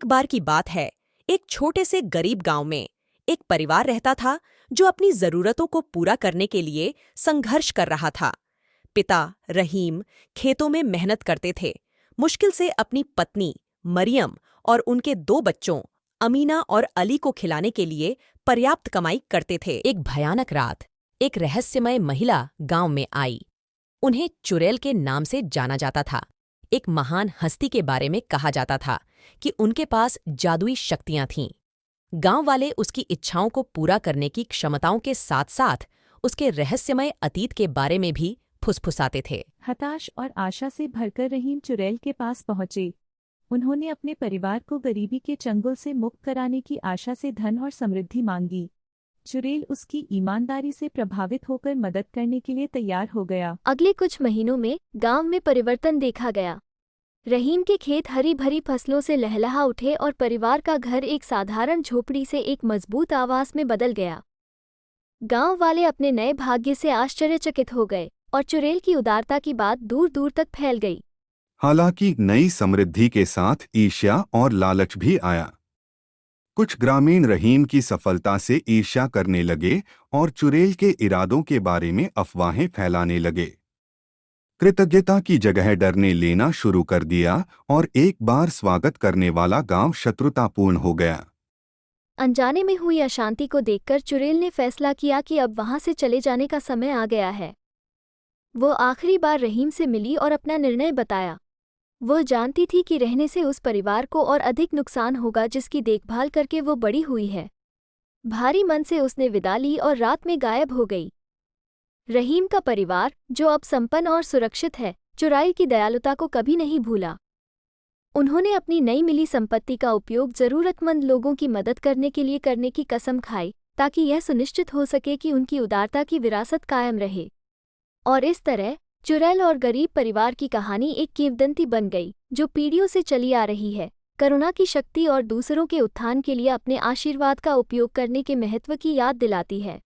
एक बार की बात है, एक छोटे से गरीब गांव में एक परिवार रहता था जो अपनी जरूरतों को पूरा करने के लिए संघर्ष कर रहा था। पिता रहीम खेतों में मेहनत करते थे, मुश्किल से अपनी पत्नी मरियम और उनके 2 बच्चों अमीना और अली को खिलाने के लिए पर्याप्त कमाई करते थे। एक भयानक रात एक रहस्यमय महिला गांव में आई। उन्हें चुड़ैल के नाम से जाना जाता था। एक महान हस्ती के बारे में कहा जाता था कि उनके पास जादुई शक्तियां थीं। गांव वाले उसकी इच्छाओं को पूरा करने की क्षमताओं के साथ-साथ उसके रहस्यमय अतीत के बारे में भी फुसफुसाते थे। हताश और आशा से भरकर रहीम चुड़ैल के पास पहुंचे। उन्होंने अपने परिवार को गरीबी के चंगुल से मुक्त कराने की आशा से धन और समृद्धि मांगी। चुड़ैल उसकी ईमानदारी से प्रभावित होकर मदद करने के लिए तैयार हो गया। अगले कुछ महीनों में गांव में परिवर्तन देखा गया। रहीम के खेत हरी भरी फसलों से लहलहा उठे और परिवार का घर एक साधारण झोपड़ी से एक मजबूत आवास में बदल गया। गांव वाले अपने नए भाग्य से आश्चर्यचकित हो गए और चुड़ैल की उदारता की बात दूर दूर तक फैल गई। हालांकि नई समृद्धि के साथ ईर्ष्या और लालच भी आया। कुछ ग्रामीण रहीम की सफलता से ईर्ष्या करने लगे और चुड़ैल के इरादों के बारे में अफवाहें फैलाने लगे। कृतज्ञता की जगह डरने लेना शुरू कर दिया और एक बार स्वागत करने वाला गांव शत्रुतापूर्ण हो गया। अनजाने में हुई अशांति को देखकर चुड़ैल ने फैसला किया कि अब वहां से चले जाने का समय आ गया है। वो आखिरी बार रहीम से मिली और अपना निर्णय बताया। वो जानती थी कि रहने से उस परिवार को और अधिक नुकसान होगा जिसकी देखभाल करके वो बड़ी हुई है। भारी मन से उसने विदा ली और रात में गायब हो गई। रहीम का परिवार, जो अब संपन्न और सुरक्षित है, चुड़ैल की दयालुता को कभी नहीं भूला। उन्होंने अपनी नई मिली संपत्ति का उपयोग जरूरतमंद लोगों की मदद करने के लिए करने की कसम खाई, ताकि यह सुनिश्चित हो सके कि उनकी उदारता की विरासत कायम रहे। और इस तरह चुड़ैल और गरीब परिवार की कहानी एक किंवदंती बन गई, जो पीढ़ियों से चली आ रही है, करुणा की शक्ति और दूसरों के उत्थान के लिए अपने आशीर्वाद का उपयोग करने के महत्व की याद दिलाती है।